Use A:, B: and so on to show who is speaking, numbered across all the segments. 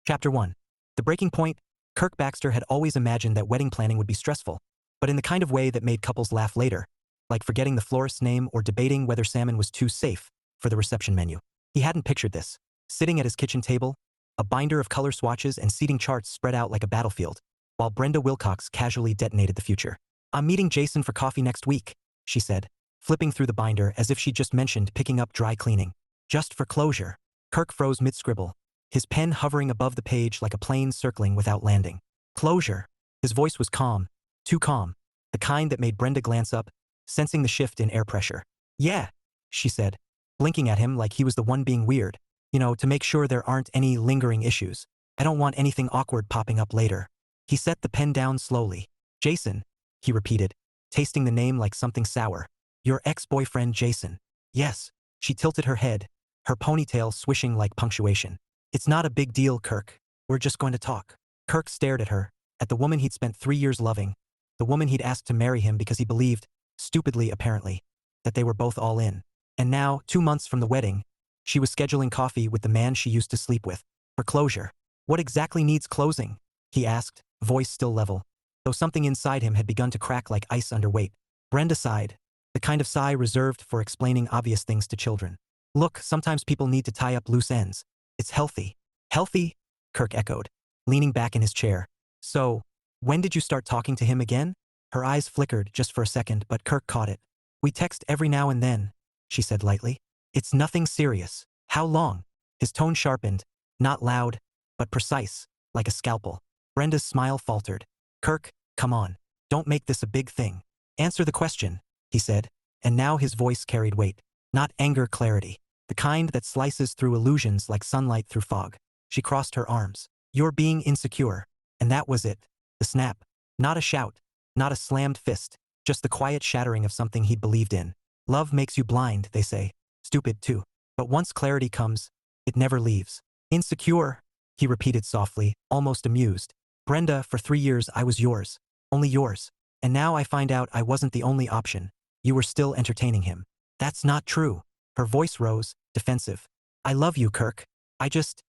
A: Chapter 1. The breaking point. Kirk Baxter had always imagined that wedding planning would be stressful, but in the kind of way that made couples laugh later, like forgetting the florist's name or debating whether salmon was too safe for the reception menu. He hadn't pictured this. Sitting at his kitchen table, a binder of color swatches and seating charts spread out like a battlefield, while Brenda Wilcox casually detonated the future. "I'm meeting Jason for coffee next week," she said, flipping through the binder as if she'd just mentioned picking up dry cleaning. "Just for closure." Kirk froze mid-scribble, his pen hovering above the page like a plane circling without landing. "Closure." His voice was calm, too calm, the kind that made Brenda glance up, sensing the shift in air pressure. "Yeah," she said, blinking at him like he was the one being weird. To make sure there aren't any lingering issues. I don't want anything awkward popping up later." He set the pen down slowly. "Jason," he repeated, tasting the name like something sour. "Your ex-boyfriend Jason." "Yes." She tilted her head, her ponytail swishing like punctuation. "It's not a big deal, Kirk. We're just going to talk." Kirk stared at her, at the woman he'd spent 3 years loving, the woman he'd asked to marry him because he believed, stupidly apparently, that they were both all in. And now, 2 months from the wedding, she was scheduling coffee with the man she used to sleep with. For closure. "What exactly needs closing?" he asked, voice still level, though something inside him had begun to crack like ice under weight. Brenda sighed, the kind of sigh reserved for explaining obvious things to children. "Look, sometimes people need to tie up loose ends. It's healthy." "Healthy?" Kirk echoed, leaning back in his chair. "So, when did you start talking to him again?" Her eyes flickered just for a second, but Kirk caught it. "We text every now and then," she said lightly. "It's nothing serious." "How long?" His tone sharpened, not loud, but precise, like a scalpel. Brenda's smile faltered. "Kirk, come on. Don't make this a big thing. Answer the question," he said, and now his voice carried weight. Not anger, clarity. The kind that slices through illusions like sunlight through fog. She crossed her arms. "You're being insecure." And that was it. The snap. Not a shout. Not a slammed fist. Just the quiet shattering of something he'd believed in. Love makes you blind, they say. Stupid too. But once clarity comes, it never leaves. "Insecure," he repeated softly, almost amused. "Brenda, for 3 years I was yours. Only yours. And now I find out I wasn't the only option. You were still entertaining him." "That's not true." Her voice rose, defensive. "I love you, Kirk. I just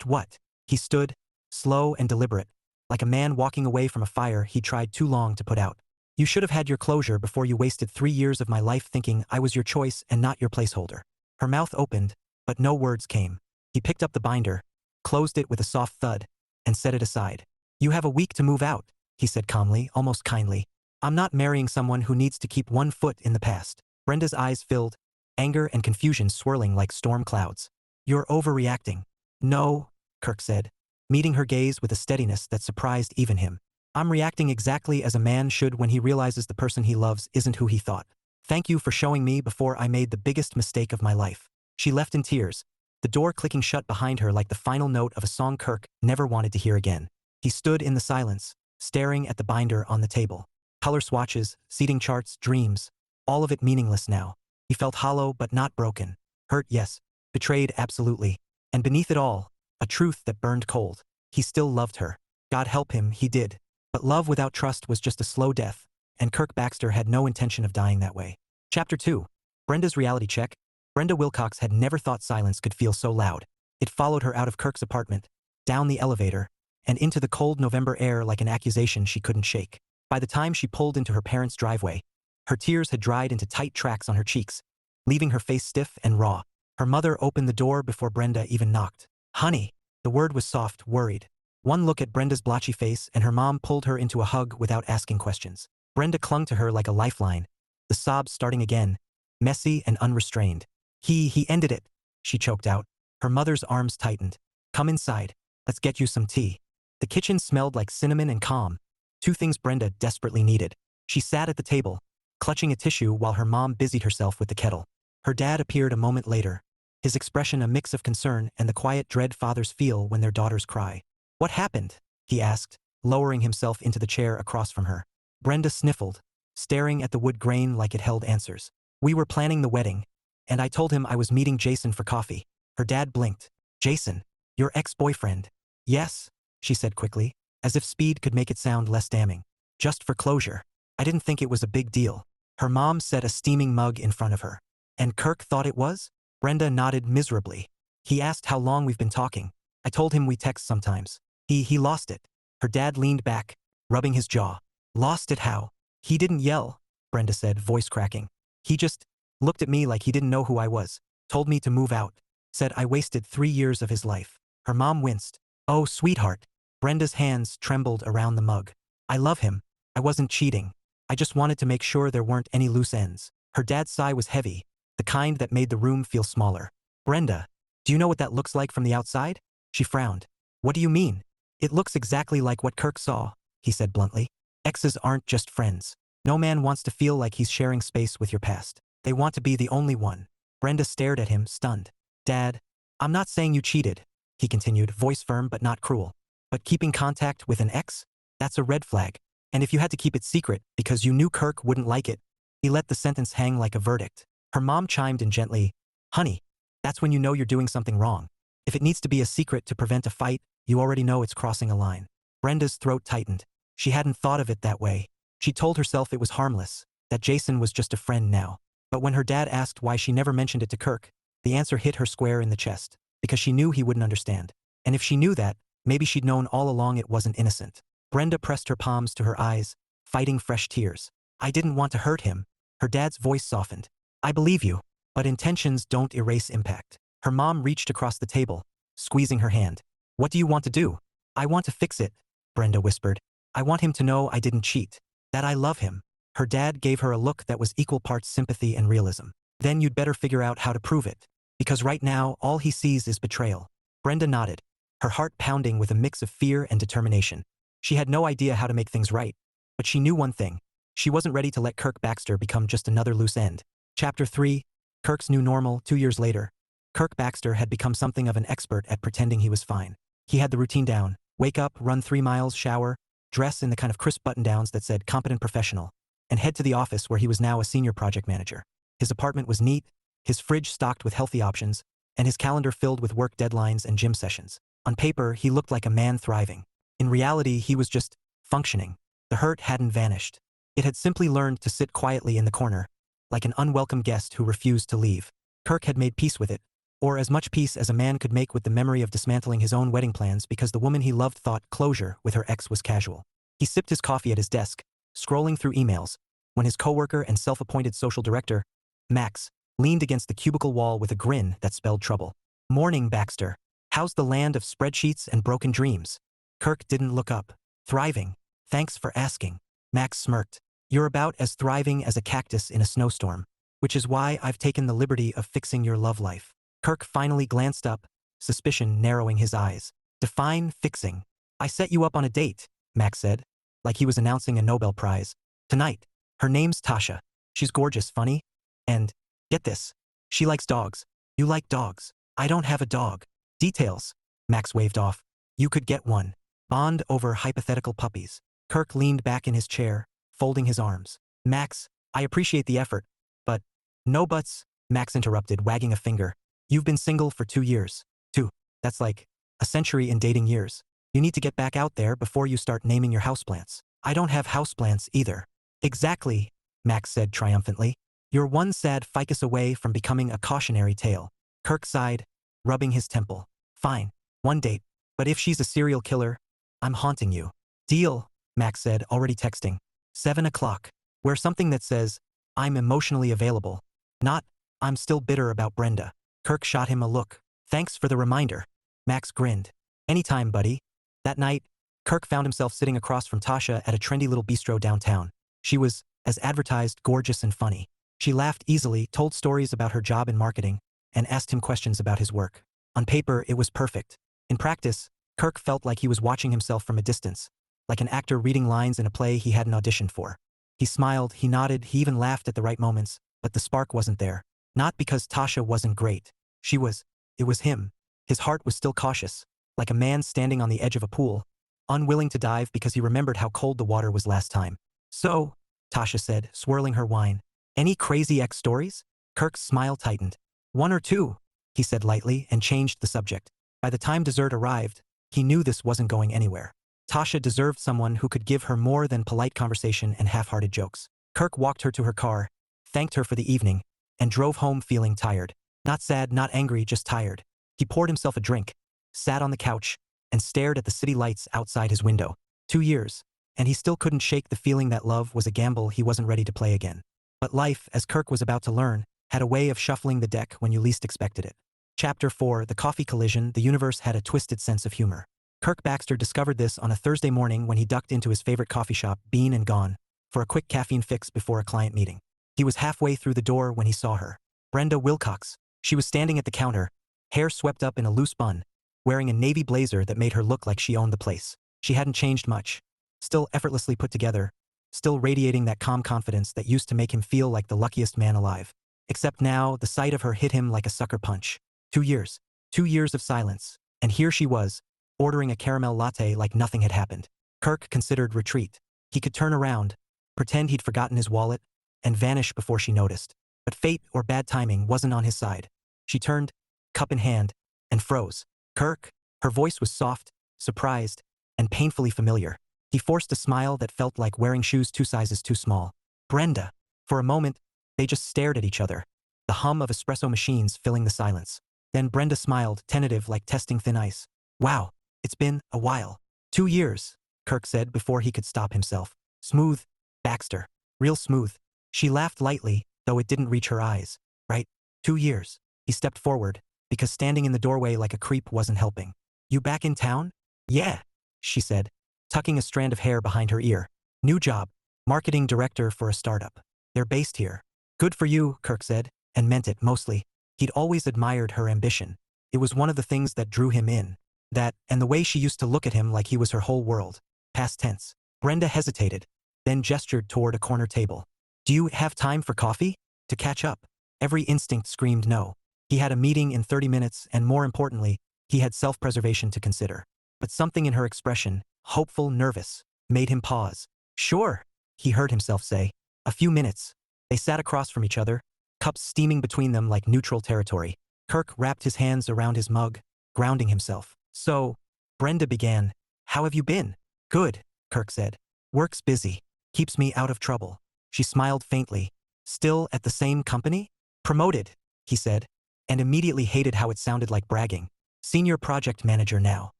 A: what?" He stood, slow and deliberate, like a man walking away from a fire he tried too long to put out. "You should have had your closure before you wasted 3 years of my life thinking I was your choice and not your placeholder." Her mouth opened, but no words came. He picked up the binder, closed it with a soft thud, and set it aside. "You have a week to move out," he said calmly, almost kindly. "I'm not marrying someone who needs to keep one foot in the past." Brenda's eyes filled, anger and confusion swirling like storm clouds. "You're overreacting." "No," Kirk said, meeting her gaze with a steadiness that surprised even him. "I'm reacting exactly as a man should when he realizes the person he loves isn't who he thought. Thank you for showing me before I made the biggest mistake of my life." She left in tears, the door clicking shut behind her like the final note of a song Kirk never wanted to hear again. He stood in the silence, staring at the binder on the table. Color swatches, seating charts, dreams, all of it meaningless now. He felt hollow but not broken. Hurt, yes. Betrayed, absolutely. And beneath it all, a truth that burned cold. He still loved her. God help him, he did. But love without trust was just a slow death, and Kirk Baxter had no intention of dying that way. Chapter 2. Brenda's reality check. Brenda Wilcox had never thought silence could feel so loud. It followed her out of Kirk's apartment, down the elevator, and into the cold November air like an accusation she couldn't shake. By the time she pulled into her parents' driveway, her tears had dried into tight tracks on her cheeks, leaving her face stiff and raw. Her mother opened the door before Brenda even knocked. "Honey." The word was soft, worried. One look at Brenda's blotchy face and her mom pulled her into a hug without asking questions. Brenda clung to her like a lifeline, the sobs starting again, messy and unrestrained. He ended it," she choked out. Her mother's arms tightened. "Come inside. Let's get you some tea." The kitchen smelled like cinnamon and calm, 2 things Brenda desperately needed. She sat at the table, clutching a tissue while her mom busied herself with the kettle. Her dad appeared a moment later, his expression a mix of concern and the quiet dread fathers feel when their daughters cry. "What happened?" he asked, lowering himself into the chair across from her. Brenda sniffled, staring at the wood grain like it held answers. "We were planning the wedding, and I told him I was meeting Jason for coffee." Her dad blinked. "Jason? Your ex-boyfriend?" "Yes," she said quickly, as if speed could make it sound less damning. "Just for closure. I didn't think it was a big deal." Her mom set a steaming mug in front of her. "And Kirk thought it was?" Brenda nodded miserably. "He asked how long we've been talking. I told him we text sometimes. He lost it. Her dad leaned back, rubbing his jaw. Lost it how? He didn't yell, Brenda said, voice cracking. He just looked at me like he didn't know who I was. Told me to move out. Said I wasted 3 years of his life. Her mom winced. Oh, sweetheart. Brenda's hands trembled around the mug. I love him. I wasn't cheating. I just wanted to make sure there weren't any loose ends. Her dad's sigh was heavy, the kind that made the room feel smaller. Brenda, do you know what that looks like from the outside? She frowned. What do you mean? It looks exactly like what Kirk saw, he said bluntly. Exes aren't just friends. No man wants to feel like he's sharing space with your past. They want to be the only one. Brenda stared at him, stunned. Dad, I'm not saying you cheated, he continued, voice firm but not cruel. But keeping contact with an ex? That's a red flag. And if you had to keep it secret because you knew Kirk wouldn't like it, he let the sentence hang like a verdict. Her mom chimed in gently, honey, that's when you know you're doing something wrong. If it needs to be a secret to prevent a fight, you already know it's crossing a line. Brenda's throat tightened. She hadn't thought of it that way. She told herself it was harmless, that Jason was just a friend now. But when her dad asked why she never mentioned it to Kirk, the answer hit her square in the chest. Because she knew he wouldn't understand. And if she knew that, maybe she'd known all along it wasn't innocent. Brenda pressed her palms to her eyes, fighting fresh tears. I didn't want to hurt him. Her dad's voice softened. I believe you, but intentions don't erase impact. Her mom reached across the table, squeezing her hand. What do you want to do? I want to fix it, Brenda whispered. I want him to know I didn't cheat. That I love him. Her dad gave her a look that was equal parts sympathy and realism. Then you'd better figure out how to prove it. Because right now, all he sees is betrayal. Brenda nodded, her heart pounding with a mix of fear and determination. She had no idea how to make things right. But she knew one thing. She wasn't ready to let Kirk Baxter become just another loose end. Chapter 3, Kirk's New Normal. 2 years later, Kirk Baxter had become something of an expert at pretending he was fine. He had the routine down. Wake up, run 3 miles, shower, dress in the kind of crisp button-downs that said competent professional, and head to the office where he was now a senior project manager. His apartment was neat, his fridge stocked with healthy options, and his calendar filled with work deadlines and gym sessions. On paper, he looked like a man thriving. In reality, he was just functioning. The hurt hadn't vanished. It had simply learned to sit quietly in the corner, like an unwelcome guest who refused to leave. Kirk had made peace with it, or as much peace as a man could make with the memory of dismantling his own wedding plans because the woman he loved thought closure with her ex was casual. He sipped his coffee at his desk, scrolling through emails, when his coworker and self-appointed social director, Max, leaned against the cubicle wall with a grin that spelled trouble. Morning, Baxter. How's the land of spreadsheets and broken dreams? Kirk didn't look up. Thriving. Thanks for asking. Max smirked. You're about as thriving as a cactus in a snowstorm, which is why I've taken the liberty of fixing your love life. Kirk finally glanced up, suspicion narrowing his eyes. Define fixing. I set you up on a date, Max said, like he was announcing a Nobel Prize. Tonight. Her name's Tasha. She's gorgeous, funny, and, get this, she likes dogs. You like dogs. I don't have a dog. Details. Max waved off. You could get one. Bond over hypothetical puppies. Kirk leaned back in his chair, folding his arms. Max, I appreciate the effort, but, no buts, Max interrupted, wagging a finger. You've been single for 2 years. 2. That's like a century in dating years. You need to get back out there before you start naming your houseplants. I don't have houseplants either. Exactly, Max said triumphantly. You're one sad ficus away from becoming a cautionary tale. Kirk sighed, rubbing his temple. Fine, 1 date. But if she's a serial killer, I'm haunting you. Deal, Max said, already texting. 7 o'clock. Wear something that says, I'm emotionally available. Not, I'm still bitter about Brenda. Kirk shot him a look. Thanks for the reminder. Max grinned. Anytime, buddy. That night, Kirk found himself sitting across from Tasha at a trendy little bistro downtown. She was, as advertised, gorgeous and funny. She laughed easily, told stories about her job in marketing, and asked him questions about his work. On paper, it was perfect. In practice, Kirk felt like he was watching himself from a distance, like an actor reading lines in a play he hadn't auditioned for. He smiled, he nodded, he even laughed at the right moments, but the spark wasn't there. Not because Tasha wasn't great. She was. It was him. His heart was still cautious, like a man standing on the edge of a pool, unwilling to dive because he remembered how cold the water was last time. So, Tasha said, swirling her wine. Any crazy ex stories? Kirk's smile tightened. 1 or 2, he said lightly and changed the subject. By the time dessert arrived, he knew this wasn't going anywhere. Tasha deserved someone who could give her more than polite conversation and half-hearted jokes. Kirk walked her to her car, thanked her for the evening, and drove home feeling tired. Not sad, not angry, just tired. He poured himself a drink, sat on the couch, and stared at the city lights outside his window. 2 years, and he still couldn't shake the feeling that love was a gamble he wasn't ready to play again. But life, as Kirk was about to learn, had a way of shuffling the deck when you least expected it. Chapter 4, The Coffee Collision. The universe had a twisted sense of humor. Kirk Baxter discovered this on a Thursday morning when he ducked into his favorite coffee shop, Bean and Gone, for a quick caffeine fix before a client meeting. He was halfway through the door when he saw her. Brenda Wilcox. She was standing at the counter, hair swept up in a loose bun, wearing a navy blazer that made her look like she owned the place. She hadn't changed much. Still effortlessly put together, still radiating that calm confidence that used to make him feel like the luckiest man alive. Except now, the sight of her hit him like a sucker punch. 2 years. 2 years of silence. And here she was, ordering a caramel latte like nothing had happened. Kirk considered retreat. He could turn around, pretend he'd forgotten his wallet, and vanish before she noticed. But fate or bad timing wasn't on his side. She turned, cup in hand, and froze. Kirk? Her voice was soft, surprised, and painfully familiar. He forced a smile that felt like wearing shoes 2 sizes too small. Brenda. For a moment, they just stared at each other, the hum of espresso machines filling the silence. Then Brenda smiled, tentative like testing thin ice. Wow, it's been a while. 2 years, Kirk said before he could stop himself. Smooth, Baxter. Real smooth. She laughed lightly, though it didn't reach her eyes. Right? 2 years. He stepped forward, because standing in the doorway like a creep wasn't helping. You back in town? Yeah, she said, tucking a strand of hair behind her ear. New job. Marketing director for a startup. They're based here. Good for you, Kirk said, and meant it mostly. He'd always admired her ambition. It was one of the things that drew him in. That, and the way she used to look at him like he was her whole world. Past tense. Brenda hesitated, then gestured toward a corner table. Do you have time for coffee? To catch up? Every instinct screamed no. He had a meeting in 30 minutes, and more importantly, he had self-preservation to consider. But something in her expression, hopeful, nervous, made him pause. Sure, he heard himself say. A few minutes. They sat across from each other, cups steaming between them like neutral territory. Kirk wrapped his hands around his mug, grounding himself. So, Brenda began. How have you been? Good, Kirk said. Work's busy. Keeps me out of trouble. She smiled faintly. Still at the same company? Promoted, he said, and immediately hated how it sounded like bragging. Senior project manager now.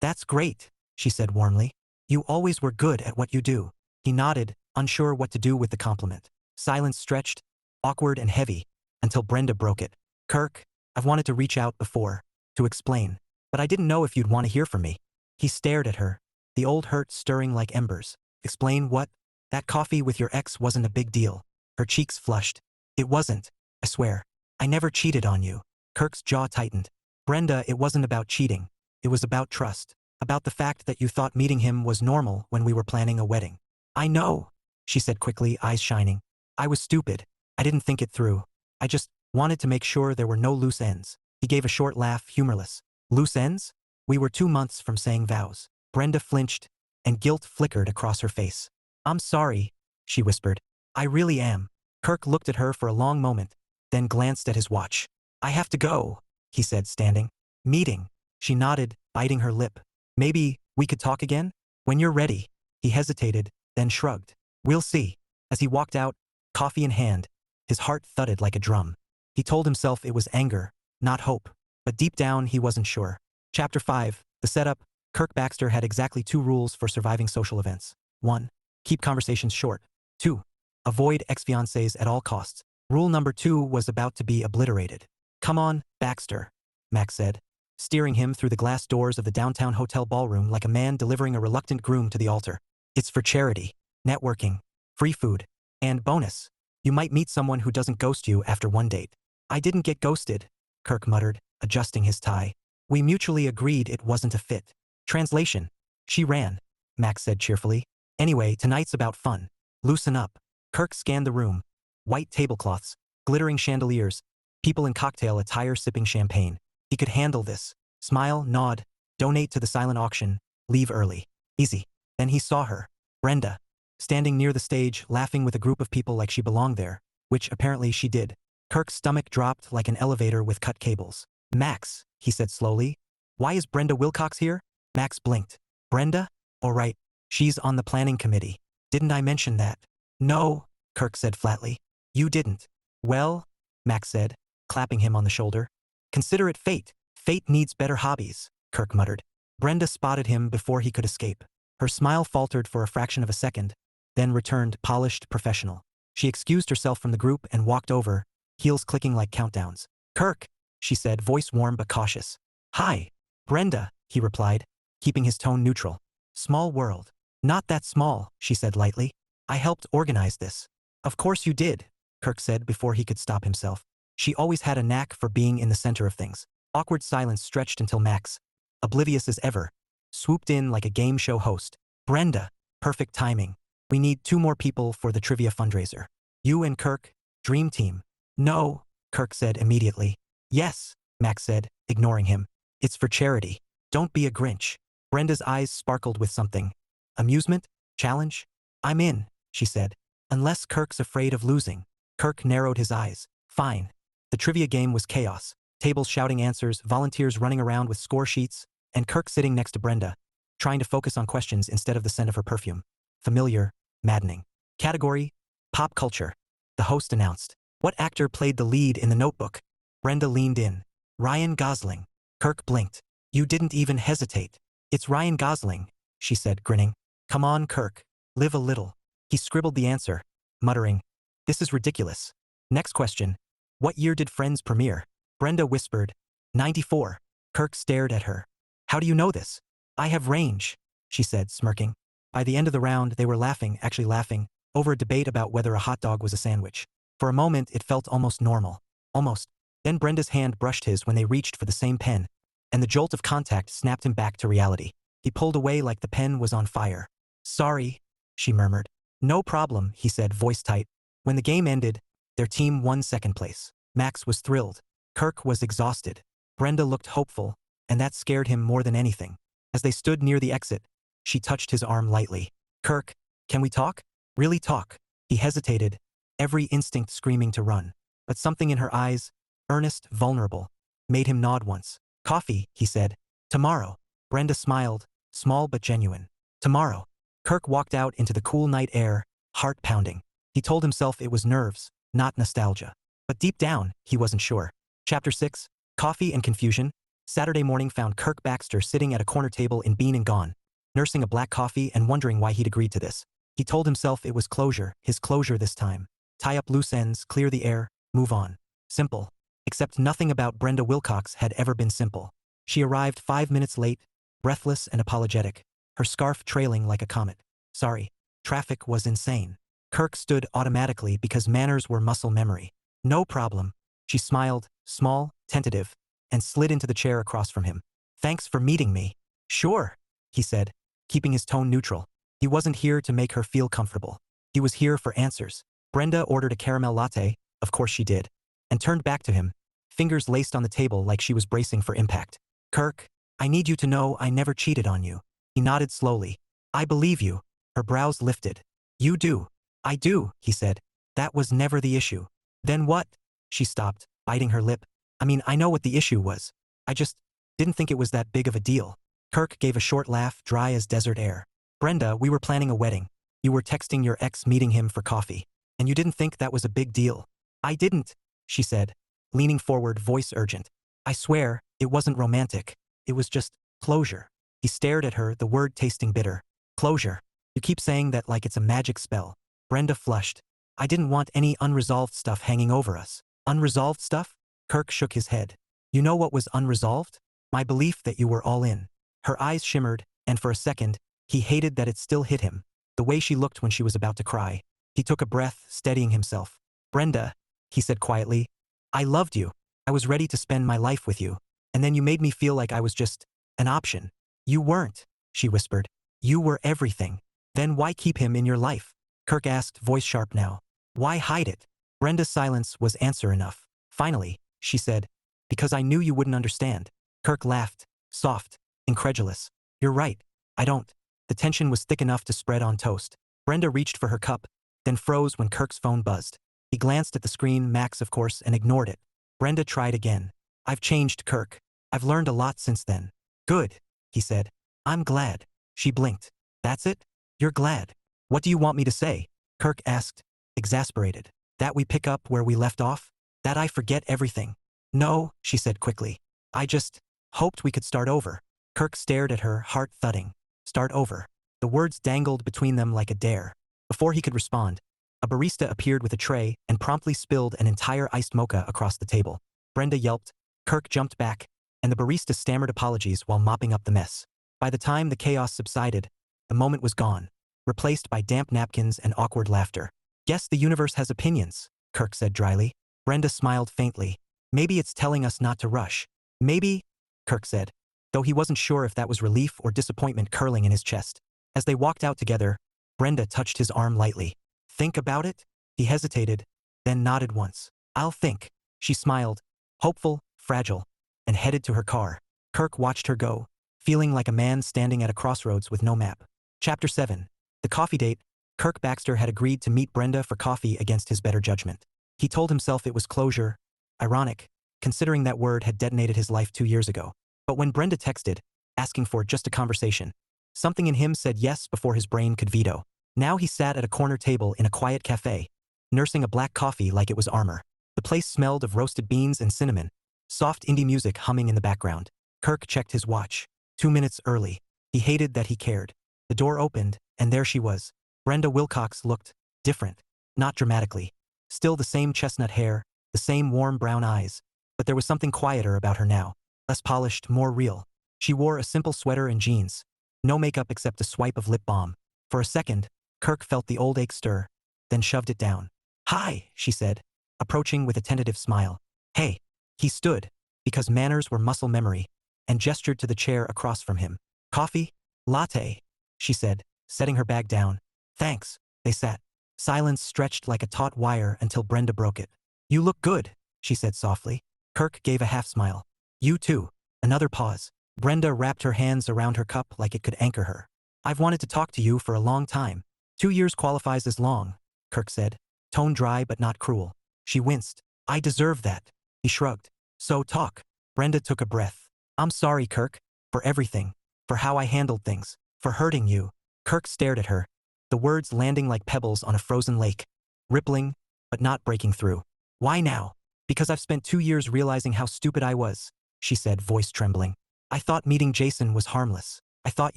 A: That's great, she said warmly. You always were good at what you do. He nodded, unsure what to do with the compliment. Silence stretched, awkward and heavy, until Brenda broke it. Kirk, I've wanted to reach out before, to explain, but I didn't know if you'd want to hear from me. He stared at her, the old hurt stirring like embers. Explain what? That coffee with your ex wasn't a big deal. Her cheeks flushed. It wasn't, I swear. I never cheated on you. Kirk's jaw tightened. Brenda, it wasn't about cheating. It was about trust. About the fact that you thought meeting him was normal when we were planning a wedding. I know, she said quickly, eyes shining. I was stupid. I didn't think it through. I just wanted to make sure there were no loose ends. He gave a short laugh, humorless. Loose ends? We were 2 months from saying vows. Brenda flinched, and guilt flickered across her face. I'm sorry, she whispered. I really am. Kirk looked at her for a long moment, then glanced at his watch. I have to go, he said, standing. Meeting. She nodded, biting her lip. Maybe we could talk again? When you're ready. He hesitated, then shrugged. We'll see. As he walked out, coffee in hand, his heart thudded like a drum. He told himself it was anger, not hope, but deep down he wasn't sure. Chapter 5, The Setup. Kirk Baxter had exactly 2 rules for surviving social events. 1. Keep conversations short. 2. Avoid ex-fiancés at all costs. Rule number 2 was about to be obliterated. Come on, Baxter, Max said, steering him through the glass doors of the downtown hotel ballroom like a man delivering a reluctant groom to the altar. It's for charity, networking, free food, and bonus. You might meet someone who doesn't ghost you after 1 date. I didn't get ghosted, Kirk muttered, adjusting his tie. We mutually agreed it wasn't a fit. Translation. She ran, Max said cheerfully. Anyway, tonight's about fun. Loosen up. Kirk scanned the room. White tablecloths, glittering chandeliers, people in cocktail attire sipping champagne. He could handle this. Smile, nod, donate to the silent auction, leave early. Easy. Then he saw her. Brenda. Standing near the stage, laughing with a group of people like she belonged there, which apparently she did. Kirk's stomach dropped like an elevator with cut cables. Max, he said slowly. Why is Brenda Wilcox here? Max blinked. Brenda? All right. She's on the planning committee. Didn't I mention that? No, Kirk said flatly. You didn't. Well, Max said, clapping him on the shoulder. Consider it fate. Fate needs better hobbies. Kirk muttered. Brenda spotted him before he could escape. Her smile faltered for a fraction of a second, then returned polished, professional. She excused herself from the group and walked over, heels clicking like countdowns. Kirk, she said, voice warm but cautious. Hi. Brenda, he replied, keeping his tone neutral. Small world. Not that small, she said lightly. I helped organize this. Of course you did, Kirk said before he could stop himself. She always had a knack for being in the center of things. Awkward silence stretched until Max, oblivious as ever, swooped in like a game show host. Brenda, perfect timing. We need 2 more people for the trivia fundraiser. You and Kirk, dream team. No, Kirk said immediately. Yes, Max said, ignoring him. It's for charity. Don't be a Grinch. Brenda's eyes sparkled with something. Amusement? Challenge? I'm in, she said. Unless Kirk's afraid of losing. Kirk narrowed his eyes. Fine. The trivia game was chaos. Tables shouting answers, volunteers running around with score sheets, and Kirk sitting next to Brenda, trying to focus on questions instead of the scent of her perfume. Familiar, maddening. Category: pop culture. The host announced. What actor played the lead in The Notebook? Brenda leaned in. Ryan Gosling. Kirk blinked. You didn't even hesitate. It's Ryan Gosling, she said, grinning. Come on, Kirk. Live a little. He scribbled the answer, muttering. This is ridiculous. Next question. What year did Friends premiere? Brenda whispered. 94. Kirk stared at her. How do you know this? I have range, she said, smirking. By the end of the round, they were laughing, actually laughing, over a debate about whether a hot dog was a sandwich. For a moment, it felt almost normal. Almost. Then Brenda's hand brushed his when they reached for the same pen, and the jolt of contact snapped him back to reality. He pulled away like the pen was on fire. Sorry, she murmured. No problem, he said, voice tight. When the game ended, their team won second place. Max was thrilled. Kirk was exhausted. Brenda looked hopeful, and that scared him more than anything. As they stood near the exit, she touched his arm lightly. Kirk, can we talk? Really talk? He hesitated, every instinct screaming to run. But something in her eyes, earnest, vulnerable, made him nod once. Coffee, he said. Tomorrow. Brenda smiled, small but genuine. Tomorrow. Kirk walked out into the cool night air, heart pounding. He told himself it was nerves, not nostalgia. But deep down, he wasn't sure. Chapter 6. Coffee and Confusion. Saturday morning found Kirk Baxter sitting at a corner table in Bean and Gone, nursing a black coffee and wondering why he'd agreed to this. He told himself it was closure, his closure this time. Tie up loose ends, clear the air, move on. Simple. Except nothing about Brenda Wilcox had ever been simple. She arrived 5 minutes late, breathless and apologetic, her scarf trailing like a comet. Sorry. Traffic was insane. Kirk stood automatically because manners were muscle memory. No problem. She smiled, small, tentative, and slid into the chair across from him. Thanks for meeting me. Sure, he said, keeping his tone neutral. He wasn't here to make her feel comfortable. He was here for answers. Brenda ordered a caramel latte, of course she did, and turned back to him, fingers laced on the table like she was bracing for impact. Kirk, I need you to know I never cheated on you. He nodded slowly. I believe you. Her brows lifted. You do. I do, he said. That was never the issue. Then what? She stopped, biting her lip. I mean, I know what the issue was. I just didn't think it was that big of a deal. Kirk gave a short laugh, dry as desert air. Brenda, we were planning a wedding. You were texting your ex meeting him for coffee. And you didn't think that was a big deal. I didn't, she said, leaning forward, voice urgent. I swear, it wasn't romantic. It was just closure. He stared at her, the word tasting bitter. Closure. You keep saying that like it's a magic spell. Brenda flushed. I didn't want any unresolved stuff hanging over us. Unresolved stuff? Kirk shook his head. You know what was unresolved? My belief that you were all in. Her eyes shimmered, and for a second, he hated that it still hit him. The way she looked when she was about to cry. He took a breath, steadying himself. Brenda, he said quietly, I loved you. I was ready to spend my life with you. And then you made me feel like I was just an option. You weren't, she whispered. You were everything. Then why keep him in your life? Kirk asked, voice sharp now. Why hide it? Brenda's silence was answer enough. Finally, she said, because I knew you wouldn't understand. Kirk laughed, soft, incredulous. You're right. I don't. The tension was thick enough to spread on toast. Brenda reached for her cup, then froze when Kirk's phone buzzed. He glanced at the screen, Max of course, and ignored it. Brenda tried again. I've changed, Kirk. I've learned a lot since then. Good, he said. I'm glad. She blinked. That's it? You're glad. What do you want me to say? Kirk asked, exasperated. That we pick up where we left off? That I forget everything? No, she said quickly. I just hoped we could start over. Kirk stared at her, heart thudding. Start over. The words dangled between them like a dare. Before he could respond, a barista appeared with a tray and promptly spilled an entire iced mocha across the table. Brenda yelped, Kirk jumped back, and the barista stammered apologies while mopping up the mess. By the time the chaos subsided, the moment was gone, replaced by damp napkins and awkward laughter. Guess the universe has opinions, Kirk said dryly. Brenda smiled faintly. Maybe it's telling us not to rush. Maybe, Kirk said, though he wasn't sure if that was relief or disappointment curling in his chest. As they walked out together, Brenda touched his arm lightly. Think about it? He hesitated, then nodded once. I'll think. She smiled, hopeful, fragile, and headed to her car. Kirk watched her go, feeling like a man standing at a crossroads with no map. Chapter 7. The coffee date. Kirk Baxter had agreed to meet Brenda for coffee against his better judgment. He told himself it was closure, ironic, considering that word had detonated his life 2 years ago. But when Brenda texted, asking for just a conversation, something in him said yes before his brain could veto. Now he sat at a corner table in a quiet cafe, nursing a black coffee like it was armor. The place smelled of roasted beans and cinnamon, soft indie music humming in the background. Kirk checked his watch. 2 minutes early. He hated that he cared. The door opened, and there she was. Brenda Wilcox looked different, not dramatically. Still the same chestnut hair, the same warm brown eyes, but there was something quieter about her now, less polished, more real. She wore a simple sweater and jeans, no makeup except a swipe of lip balm. For a second, Kirk felt the old ache stir, then shoved it down. Hi, she said, approaching with a tentative smile. Hey. He stood, because manners were muscle memory, and gestured to the chair across from him. Coffee? Latte, she said, setting her bag down. Thanks. They sat. Silence stretched like a taut wire until Brenda broke it. You look good, she said softly. Kirk gave a half-smile. You too. Another pause. Brenda wrapped her hands around her cup like it could anchor her. I've wanted to talk to you for a long time. 2 years qualifies as long, Kirk said, tone dry but not cruel. She winced. I deserve that. He shrugged. So talk. Brenda took a breath. I'm sorry, Kirk, for everything, for how I handled things, for hurting you. Kirk stared at her, the words landing like pebbles on a frozen lake, rippling, but not breaking through. Why now? Because I've spent 2 years realizing how stupid I was, she said, voice trembling. I thought meeting Jason was harmless. I thought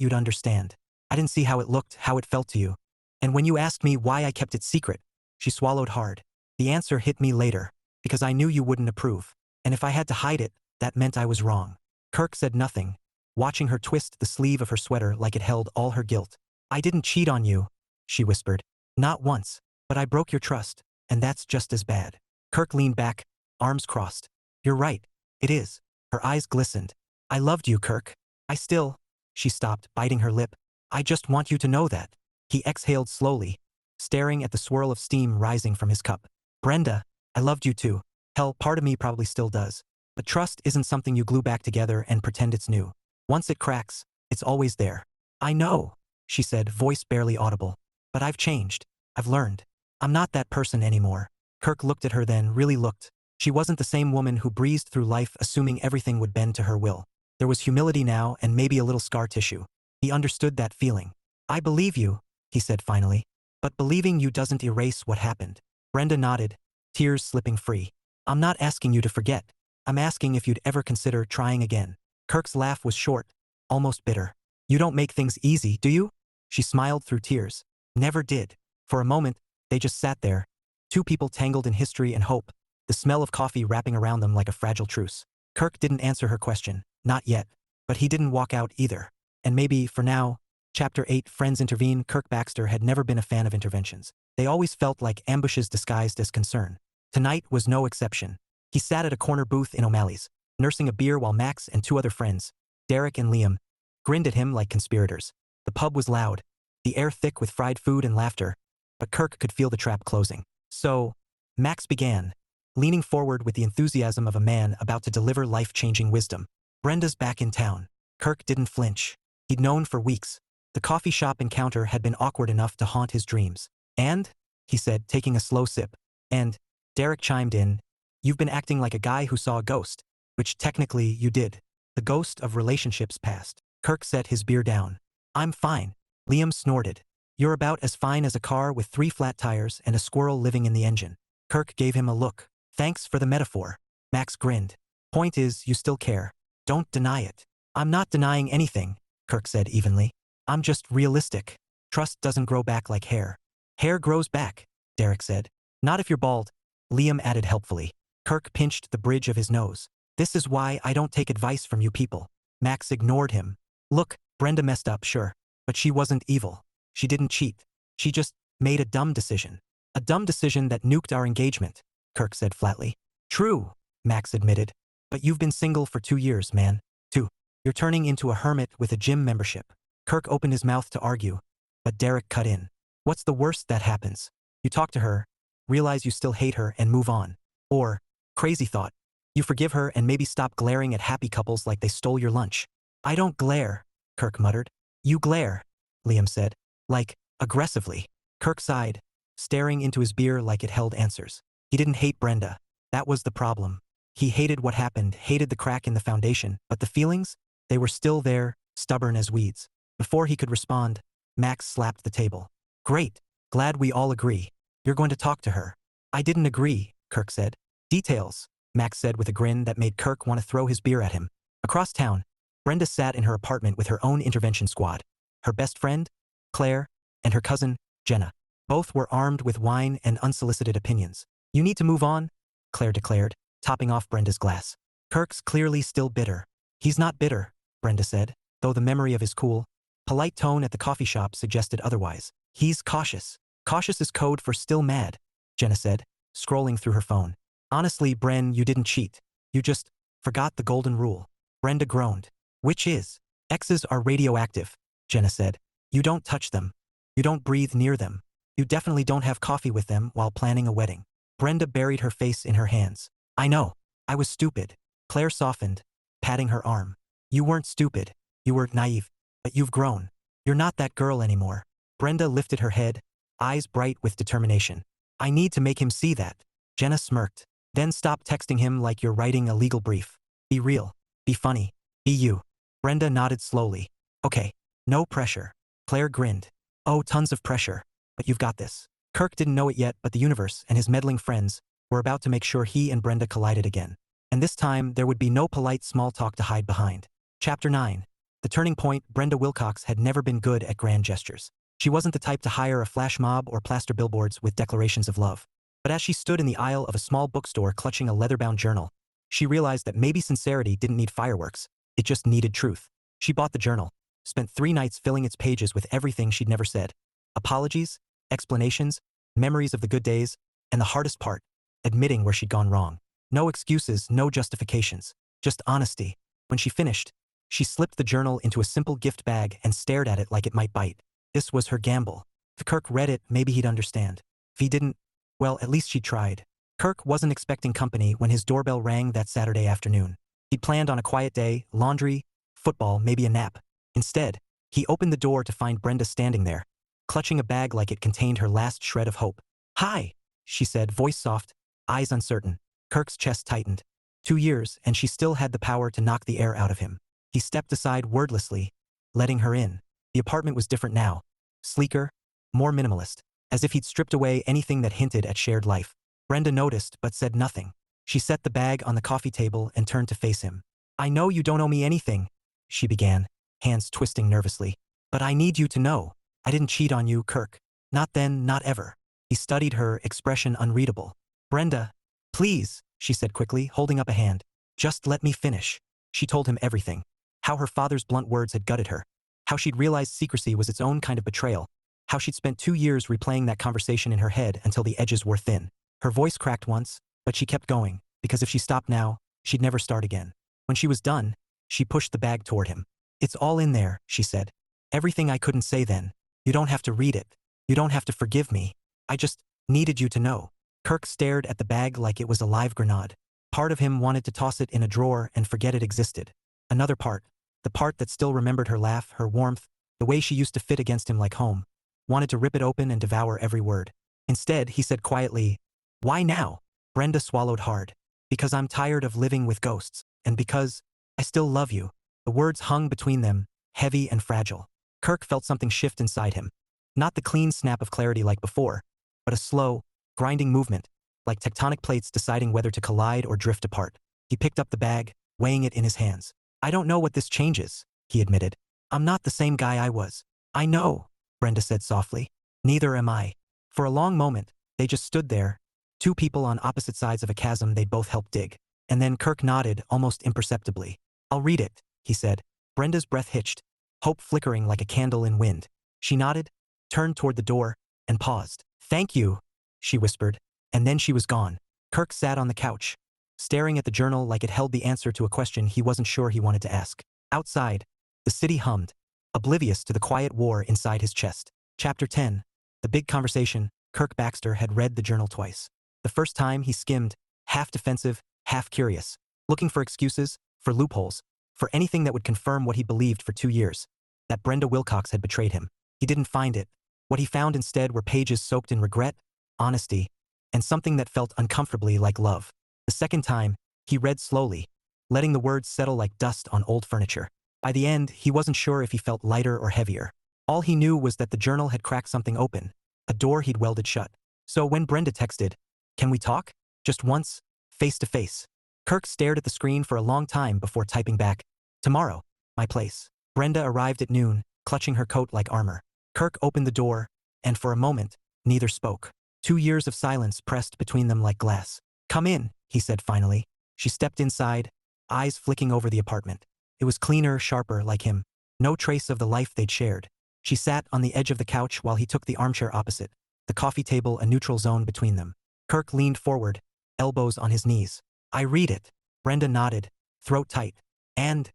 A: you'd understand. I didn't see how it looked, how it felt to you. And when you asked me why I kept it secret, she swallowed hard. The answer hit me later, because I knew you wouldn't approve. And if I had to hide it, that meant I was wrong. Kirk said nothing, watching her twist the sleeve of her sweater like it held all her guilt. I didn't cheat on you, she whispered. Not once, but I broke your trust, and that's just as bad. Kirk leaned back, arms crossed. You're right. It is. Her eyes glistened. I loved you, Kirk. I still. She stopped, biting her lip. I just want you to know that. He exhaled slowly, staring at the swirl of steam rising from his cup. Brenda, I loved you too. Hell, part of me probably still does. But trust isn't something you glue back together and pretend it's new. Once it cracks, it's always there. I know, she said, voice barely audible. But I've changed. I've learned. I'm not that person anymore. Kirk looked at her then, really looked. She wasn't the same woman who breezed through life assuming everything would bend to her will. There was humility now and maybe a little scar tissue. He understood that feeling. I believe you, he said finally. But believing you doesn't erase what happened. Brenda nodded, tears slipping free. I'm not asking you to forget. I'm asking if you'd ever consider trying again. Kirk's laugh was short, almost bitter. You don't make things easy, do you? She smiled through tears. Never did. For a moment, they just sat there. Two people tangled in history and hope, the smell of coffee wrapping around them like a fragile truce. Kirk didn't answer her question, not yet. But he didn't walk out either. And maybe, for now, Chapter 8, Friends Intervene. Kirk Baxter had never been a fan of interventions. They always felt like ambushes disguised as concern. Tonight was no exception. He sat at a corner booth in O'Malley's, nursing a beer while Max and 2 other friends, Derek and Liam, grinned at him like conspirators. The pub was loud, the air thick with fried food and laughter, but Kirk could feel the trap closing. So, Max began, leaning forward with the enthusiasm of a man about to deliver life-changing wisdom. Brenda's back in town. Kirk didn't flinch. He'd known for weeks. The coffee shop encounter had been awkward enough to haunt his dreams. And, he said, taking a slow sip, and, Derek chimed in, you've been acting like a guy who saw a ghost, which technically you did. The ghost of relationships past. Kirk set his beer down. I'm fine. Liam snorted. You're about as fine as a car with 3 flat tires and a squirrel living in the engine. Kirk gave him a look. Thanks for the metaphor. Max grinned. Point is, you still care. Don't deny it. I'm not denying anything, Kirk said evenly. I'm just realistic. Trust doesn't grow back like hair. Hair grows back, Derek said. Not if you're bald, Liam added helpfully. Kirk pinched the bridge of his nose. This is why I don't take advice from you people. Max ignored him. Look, Brenda messed up, sure. But she wasn't evil. She didn't cheat. She just made a dumb decision. A dumb decision that nuked our engagement, Kirk said flatly. True, Max admitted. But you've been single for 2 years, man. 2. You're turning into a hermit with a gym membership. Kirk opened his mouth to argue, but Derek cut in. What's the worst that happens? You talk to her, realize you still hate her and move on. Or, crazy thought, you forgive her and maybe stop glaring at happy couples like they stole your lunch. I don't glare, Kirk muttered. You glare, Liam said. Like, aggressively. Kirk sighed, staring into his beer like it held answers. He didn't hate Brenda. That was the problem. He hated what happened, hated the crack in the foundation, but the feelings? They were still there, stubborn as weeds. Before he could respond, Max slapped the table. Great. Glad we all agree. You're going to talk to her. I didn't agree, Kirk said. Details, Max said with a grin that made Kirk want to throw his beer at him. Across town, Brenda sat in her apartment with her own intervention squad. Her best friend, Claire, and her cousin, Jenna. Both were armed with wine and unsolicited opinions. You need to move on, Claire declared, topping off Brenda's glass. Kirk's clearly still bitter. He's not bitter, Brenda said, though the memory of his cool, polite tone at the coffee shop suggested otherwise. He's cautious. Cautious is code for still mad, Jenna said, scrolling through her phone. Honestly, Bren, you didn't cheat. You just forgot the golden rule. Brenda groaned. Which is? Exes are radioactive, Jenna said. You don't touch them. You don't breathe near them. You definitely don't have coffee with them while planning a wedding. Brenda buried her face in her hands. I know. I was stupid. Claire softened, patting her arm. You weren't stupid. You were naive. But you've grown. You're not that girl anymore. Brenda lifted her head, eyes bright with determination. I need to make him see that. Jenna smirked. Then stop texting him like you're writing a legal brief. Be real. Be funny. Be you. Brenda nodded slowly. Okay. No pressure. Claire grinned. Oh, tons of pressure. But you've got this. Kirk didn't know it yet, but the universe and his meddling friends were about to make sure he and Brenda collided again. And this time, there would be no polite small talk to hide behind. Chapter 9. The turning point. Brenda Wilcox had never been good at grand gestures. She wasn't the type to hire a flash mob or plaster billboards with declarations of love. But as she stood in the aisle of a small bookstore clutching a leather-bound journal, she realized that maybe sincerity didn't need fireworks, it just needed truth. She bought the journal, spent 3 nights filling its pages with everything she'd never said. Apologies, explanations, memories of the good days, and the hardest part, admitting where she'd gone wrong. No excuses, no justifications, just honesty. When she finished, she slipped the journal into a simple gift bag and stared at it like it might bite. This was her gamble. If Kirk read it, maybe he'd understand. If he didn't, well, at least she tried. Kirk wasn't expecting company when his doorbell rang that Saturday afternoon. He'd planned on a quiet day, laundry, football, maybe a nap. Instead, he opened the door to find Brenda standing there, clutching a bag like it contained her last shred of hope. Hi, she said, voice soft, eyes uncertain. Kirk's chest tightened. 2 years, and she still had the power to knock the air out of him. He stepped aside wordlessly, letting her in. The apartment was different now. Sleeker, more minimalist, as if he'd stripped away anything that hinted at shared life. Brenda noticed, but said nothing. She set the bag on the coffee table and turned to face him. I know you don't owe me anything, she began, hands twisting nervously. But I need you to know. I didn't cheat on you, Kirk. Not then, not ever. He studied her, expression unreadable. Brenda, please, she said quickly, holding up a hand. Just let me finish. She told him everything. How her father's blunt words had gutted her. How she'd realized secrecy was its own kind of betrayal. How she'd spent 2 years replaying that conversation in her head until the edges were thin. Her voice cracked once, but she kept going, because if she stopped now, she'd never start again. When she was done, she pushed the bag toward him. It's all in there, she said. Everything I couldn't say then. You don't have to read it. You don't have to forgive me. I just needed you to know. Kirk stared at the bag like it was a live grenade. Part of him wanted to toss it in a drawer and forget it existed. Another part, the part that still remembered her laugh, her warmth, the way she used to fit against him like home, wanted to rip it open and devour every word. Instead, he said quietly, Why now? Brenda swallowed hard. Because I'm tired of living with ghosts, and because I still love you. The words hung between them, heavy and fragile. Kirk felt something shift inside him. Not the clean snap of clarity like before, but a slow, grinding movement, like tectonic plates deciding whether to collide or drift apart. He picked up the bag, weighing it in his hands. I don't know what this changes, he admitted. I'm not the same guy I was. I know, Brenda said softly. Neither am I. For a long moment, they just stood there, two people on opposite sides of a chasm they'd both helped dig. And then Kirk nodded almost imperceptibly. I'll read it, he said. Brenda's breath hitched, hope flickering like a candle in wind. She nodded, turned toward the door, and paused. Thank you, she whispered, and then she was gone. Kirk sat on the couch, staring at the journal like it held the answer to a question he wasn't sure he wanted to ask. Outside, the city hummed, oblivious to the quiet war inside his chest. Chapter 10. The Big Conversation. Kirk Baxter had read the journal twice. The first time he skimmed, half defensive, half curious, looking for excuses, for loopholes, for anything that would confirm what he believed for 2 years, that Brenda Wilcox had betrayed him. He didn't find it. What he found instead were pages soaked in regret, honesty, and something that felt uncomfortably like love. The second time, he read slowly, letting the words settle like dust on old furniture. By the end, he wasn't sure if he felt lighter or heavier. All he knew was that the journal had cracked something open, a door he'd welded shut. So when Brenda texted, "Can we talk? Just once, face to face?" Kirk stared at the screen for a long time before typing back, "Tomorrow, my place." Brenda arrived at noon, clutching her coat like armor. Kirk opened the door, and for a moment, neither spoke. 2 years of silence pressed between them like glass. "Come in," he said finally. She stepped inside, eyes flicking over the apartment. It was cleaner, sharper, like him. No trace of the life they'd shared. She sat on the edge of the couch while he took the armchair opposite, the coffee table a neutral zone between them. Kirk leaned forward, elbows on his knees. "I read it." Brenda nodded, throat tight. And,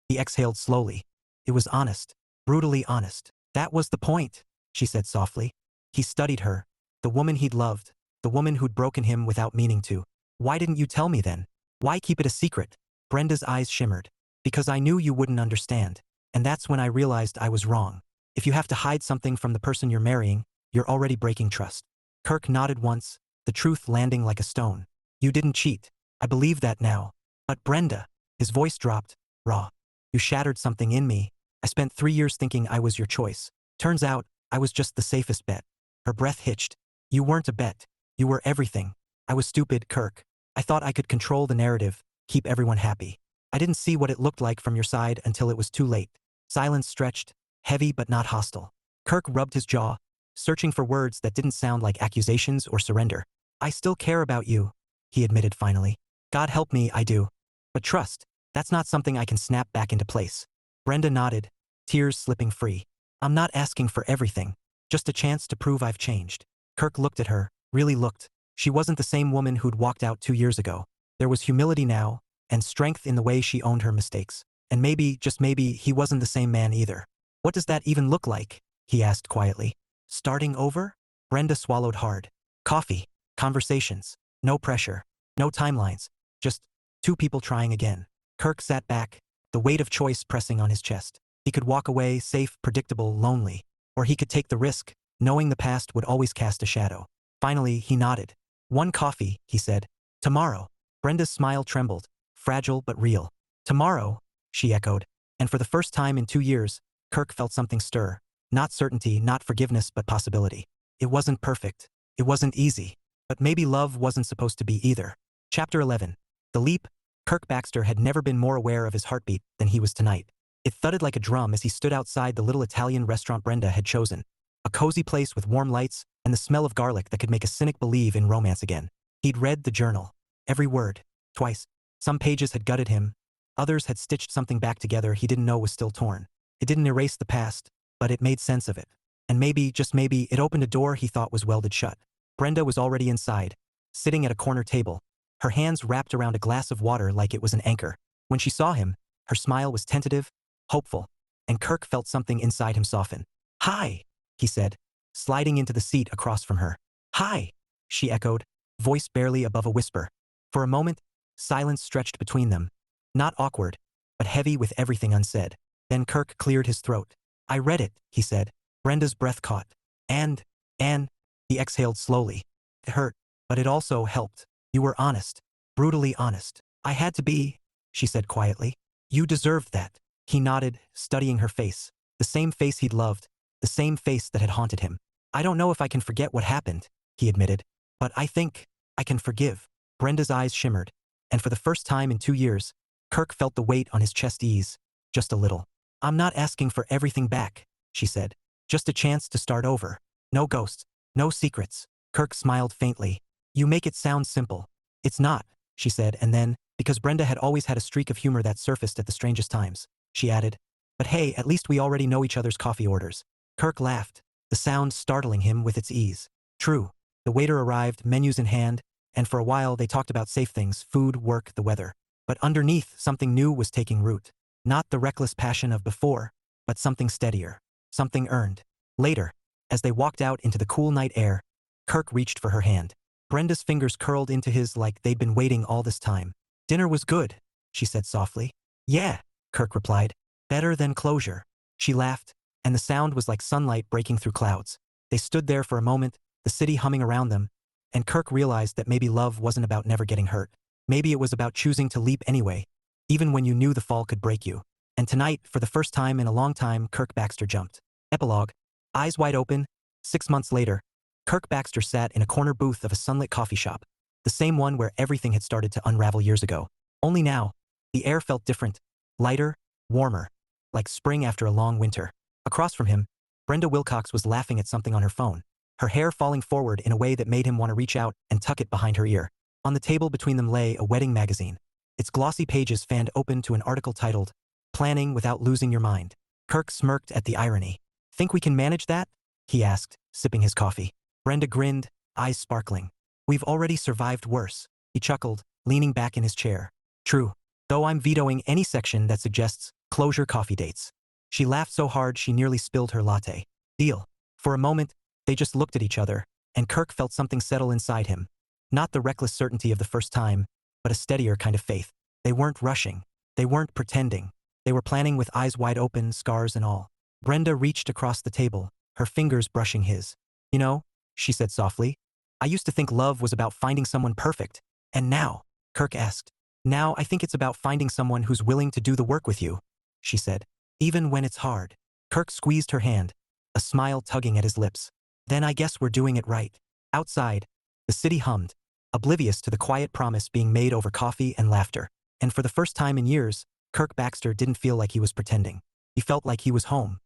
A: he exhaled slowly. It was honest, brutally honest. "That was the point," she said softly. He studied her, the woman he'd loved, the woman who'd broken him without meaning to. "Why didn't you tell me then? Why keep it a secret?" Brenda's eyes shimmered. "Because I knew you wouldn't understand. And that's when I realized I was wrong. If you have to hide something from the person you're marrying, you're already breaking trust." Kirk nodded once, the truth landing like a stone. "You didn't cheat. I believe that now. But Brenda," his voice dropped, raw. "You shattered something in me. I spent 3 years thinking I was your choice. Turns out, I was just the safest bet." Her breath hitched. "You weren't a bet. You were everything. I was stupid, Kirk. I thought I could control the narrative, keep everyone happy. I didn't see what it looked like from your side until it was too late." Silence stretched, heavy but not hostile. Kirk rubbed his jaw, searching for words that didn't sound like accusations or surrender. "I still care about you," he admitted finally. "God help me, I do. But trust, that's not something I can snap back into place." Brenda nodded, tears slipping free. "I'm not asking for everything, just a chance to prove I've changed." Kirk looked at her, really looked. She wasn't the same woman who'd walked out 2 years ago. There was humility now, and strength in the way she owned her mistakes. And maybe, just maybe, he wasn't the same man either. "What does that even look like?" he asked quietly. "Starting over?" Brenda swallowed hard. "Coffee, conversations, no pressure, no timelines, just 2 people trying again." Kirk sat back, the weight of choice pressing on his chest. He could walk away, safe, predictable, lonely. Or he could take the risk, knowing the past would always cast a shadow. Finally, he nodded. "One coffee," he said. "Tomorrow." Brenda's smile trembled, fragile but real. "Tomorrow," she echoed. And for the first time in 2 years, Kirk felt something stir. Not certainty, not forgiveness, but possibility. It wasn't perfect. It wasn't easy. But maybe love wasn't supposed to be either. Chapter 11. The Leap. Kirk Baxter had never been more aware of his heartbeat than he was tonight. It thudded like a drum as he stood outside the little Italian restaurant Brenda had chosen. A cozy place with warm lights and the smell of garlic that could make a cynic believe in romance again. He'd read the journal. Every word. Twice. Some pages had gutted him. Others had stitched something back together he didn't know was still torn. It didn't erase the past, but it made sense of it. And maybe, just maybe, it opened a door he thought was welded shut. Brenda was already inside, sitting at a corner table, her hands wrapped around a glass of water like it was an anchor. When she saw him, her smile was tentative, hopeful, and Kirk felt something inside him soften. "Hi," he said, sliding into the seat across from her. "Hi," she echoed, voice barely above a whisper. For a moment, silence stretched between them. Not awkward, but heavy with everything unsaid. Then Kirk cleared his throat. "I read it," he said. Brenda's breath caught. And, he exhaled slowly. "It hurt, but it also helped. You were honest. Brutally honest." "I had to be," she said quietly. "You deserved that." He nodded, studying her face. The same face he'd loved. The same face that had haunted him. "I don't know if I can forget what happened," he admitted. "But I think I can forgive." Brenda's eyes shimmered. And for the first time in 2 years, Kirk felt the weight on his chest ease, just a little. I'm not asking for everything back, she said. Just a chance to start over. No ghosts, no secrets. Kirk smiled faintly. You make it sound simple. It's not, she said, and then, because Brenda had always had a streak of humor that surfaced at the strangest times, she added, but hey, at least we already know each other's coffee orders. Kirk laughed, the sound startling him with its ease. True. The waiter arrived, menus in hand, and for a while they talked about safe things, food, work, the weather. But underneath, something new was taking root. Not the reckless passion of before, but something steadier. Something earned. Later, as they walked out into the cool night air, Kirk reached for her hand. Brenda's fingers curled into his like they'd been waiting all this time. Dinner was good, she said softly. Yeah, Kirk replied. Better than closure. She laughed, and the sound was like sunlight breaking through clouds. They stood there for a moment, the city humming around them, and Kirk realized that maybe love wasn't about never getting hurt. Maybe it was about choosing to leap anyway, even when you knew the fall could break you. And tonight, for the first time in a long time, Kirk Baxter jumped. Epilogue. Eyes wide open, 6 months later, Kirk Baxter sat in a corner booth of a sunlit coffee shop, the same one where everything had started to unravel years ago. Only now, the air felt different, lighter, warmer, like spring after a long winter. Across from him, Brenda Wilcox was laughing at something on her phone, her hair falling forward in a way that made him want to reach out and tuck it behind her ear. On the table between them lay a wedding magazine, its glossy pages fanned open to an article titled, Planning Without Losing Your Mind. Kirk smirked at the irony. Think we can manage that? He asked, sipping his coffee. Brenda grinned, eyes sparkling. We've already survived worse, he chuckled, leaning back in his chair. True, though I'm vetoing any section that suggests closure coffee dates. She laughed so hard she nearly spilled her latte. Deal. For a moment, they just looked at each other, and Kirk felt something settle inside him. Not the reckless certainty of the first time, but a steadier kind of faith. They weren't rushing. They weren't pretending. They were planning with eyes wide open, scars and all. Brenda reached across the table, her fingers brushing his. You know, she said softly, I used to think love was about finding someone perfect. And now, Kirk asked, now I think it's about finding someone who's willing to do the work with you, she said. Even when it's hard. Kirk squeezed her hand, a smile tugging at his lips. Then I guess we're doing it right. Outside, the city hummed, oblivious to the quiet promise being made over coffee and laughter. And for the first time in years, Kirk Baxter didn't feel like he was pretending. He felt like he was home.